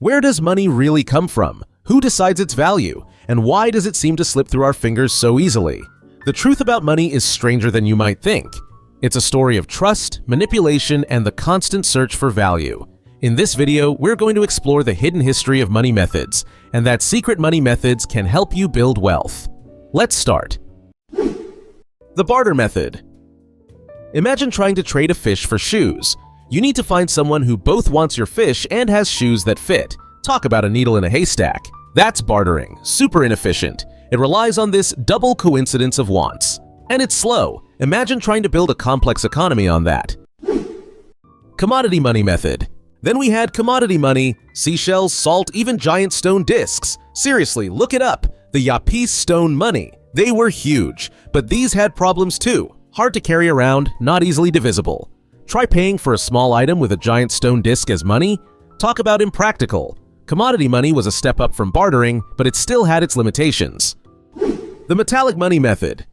Where does money really come from? Who decides its value? And why does it seem to slip through our fingers so easily? The truth about money is stranger than you might think. It's a story of trust, manipulation, and the constant search for value. In this video, we're going to explore the hidden history of money methods, and that secret money methods can help you build wealth. Let's start. The barter method. Imagine trying to trade a fish for shoes. You need to find someone who both wants your fish and has shoes that fit. Talk about a needle in a haystack. That's bartering, super inefficient. It relies on this double coincidence of wants. And it's slow. Imagine trying to build a complex economy on that. Commodity money method. Then we had commodity money, seashells, salt, even giant stone discs. Seriously, look it up. The Yapese stone money. They were huge, but these had problems too. Hard to carry around, not easily divisible. Try paying for a small item with a giant stone disc as money? Talk about impractical. Commodity money was a step up from bartering, but it still had its limitations. The metallic money method.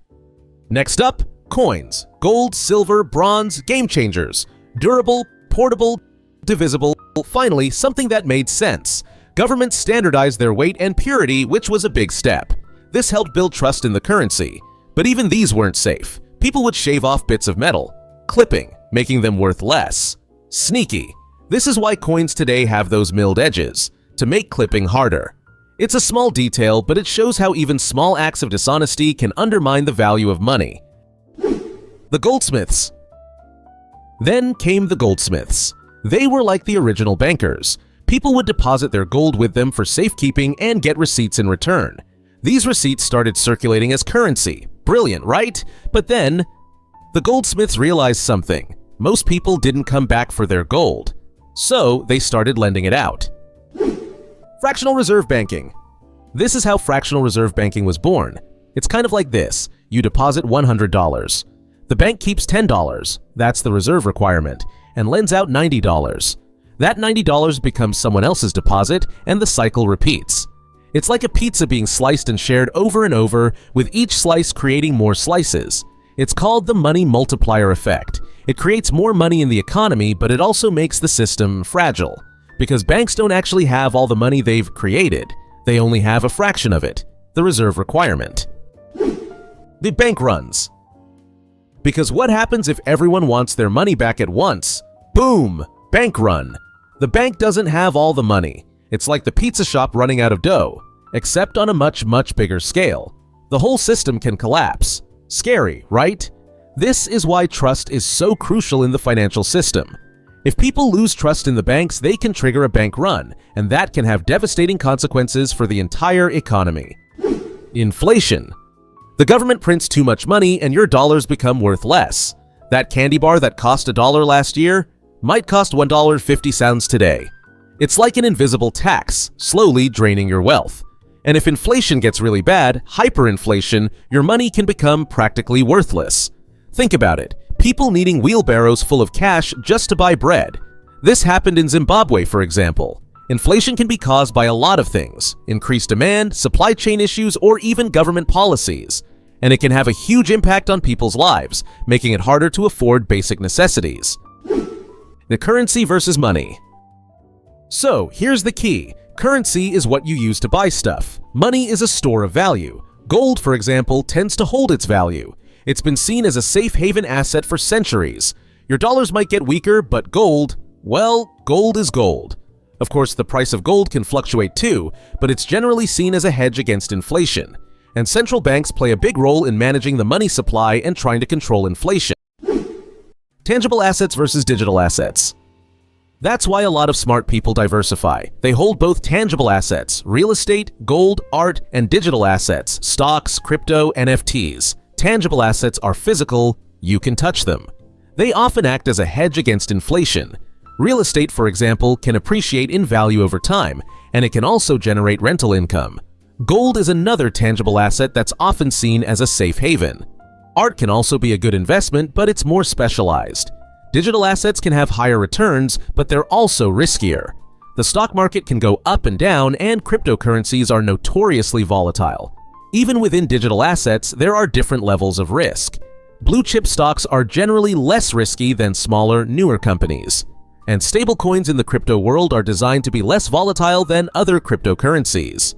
Next up, coins. Gold, silver, bronze, game changers. Durable, portable, divisible. Finally, something that made sense. Governments standardized their weight and purity, which was a big step. This helped build trust in the currency. But even these weren't safe. People would shave off bits of metal. Clipping, making them worth less. Sneaky. This is why coins today have those milled edges, to make clipping harder. It's a small detail, but it shows how even small acts of dishonesty can undermine the value of money. The Goldsmiths. Then came the Goldsmiths. They were like the original bankers. People would deposit their gold with them for safekeeping and get receipts in return. These receipts started circulating as currency. Brilliant, right? But then, the Goldsmiths realized something. Most people didn't come back for their gold. So they started lending it out. Fractional reserve banking. This is how fractional reserve banking was born. It's kind of like this. You deposit $100. The bank keeps $10, that's the reserve requirement, and lends out $90. That $90 becomes someone else's deposit, and the cycle repeats. It's like a pizza being sliced and shared over and over, with each slice creating more slices. It's called the money multiplier effect. It creates more money in the economy, but it also makes the system fragile. Because banks don't actually have all the money they've created. They only have a fraction of it, the reserve requirement. The bank runs. Because what happens if everyone wants their money back at once? Boom! Bank run. The bank doesn't have all the money. It's like the pizza shop running out of dough, except on a much bigger scale. The whole system can collapse. Scary, right? This is why trust is so crucial in the financial system. If people lose trust in the banks, they can trigger a bank run, and that can have devastating consequences for the entire economy. Inflation. The government prints too much money and your dollars become worth less. That candy bar that cost $1 last year might cost $1.50 today. It's like an invisible tax, slowly draining your wealth. And if inflation gets really bad, hyperinflation, your money can become practically worthless. Think about it. People needing wheelbarrows full of cash just to buy bread. This happened in Zimbabwe, for example. Inflation can be caused by a lot of things: increased demand, supply chain issues, or even government policies. And it can have a huge impact on people's lives, making it harder to afford basic necessities. The currency versus money. So, here's the key. Currency is what you use to buy stuff. Money is a store of value. Gold, for example, tends to hold its value. It's been seen as a safe haven asset for centuries. Your dollars might get weaker, but gold, well, gold is gold. Of course, the price of gold can fluctuate too, but it's generally seen as a hedge against inflation. And central banks play a big role in managing the money supply and trying to control inflation. Tangible assets versus digital assets. That's why a lot of smart people diversify. They hold both tangible assets, real estate, gold, art, and digital assets, stocks, crypto, NFTs. Tangible assets are physical, you can touch them. They often act as a hedge against inflation. Real estate, for example, can appreciate in value over time, and it can also generate rental income. Gold is another tangible asset that's often seen as a safe haven. Art can also be a good investment, but it's more specialized. Digital assets can have higher returns, but they're also riskier. The stock market can go up and down, and cryptocurrencies are notoriously volatile. Even within digital assets, there are different levels of risk. Blue chip stocks are generally less risky than smaller, newer companies. and stablecoins in the crypto world are designed to be less volatile than other cryptocurrencies.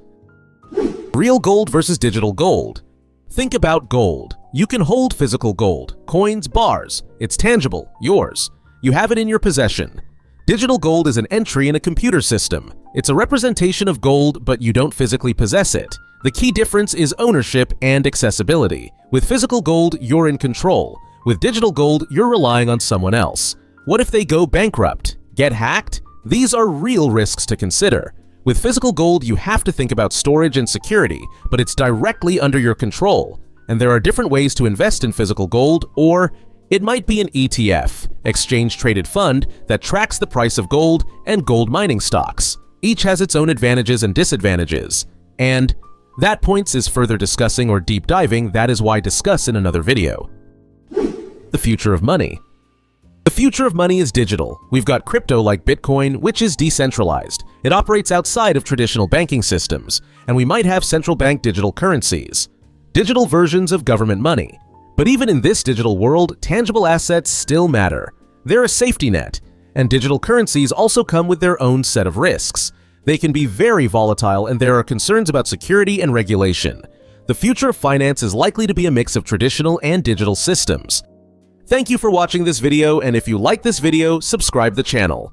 Real gold versus digital gold. Think about gold. You can hold physical gold, coins, bars. It's tangible, yours. You have it in your possession. Digital gold is an entry in a computer system. It's a representation of gold, but you don't physically possess it. The key difference is ownership and accessibility. With physical gold, you're in control. With digital gold, you're relying on someone else. What if they go bankrupt? Get hacked? These are real risks to consider. With physical gold, you have to think about storage and security, but it's directly under your control. And there are different ways to invest in physical gold, or it might be an ETF, exchange-traded fund, that tracks the price of gold and gold mining stocks. Each has its own advantages and disadvantages. And that points is further discussing or deep diving. That is why discuss in another video. The future of money. The future of money is digital. We've got crypto like Bitcoin, which is decentralized. It operates outside of traditional banking systems, and we might have central bank digital currencies, digital versions of government money. But even in this digital world, tangible assets still matter. They're a safety net, and digital currencies also come with their own set of risks. They can be very volatile, and there are concerns about security and regulation. The future of finance is likely to be a mix of traditional and digital systems. Thank you for watching this video, and if you like this video, subscribe the channel.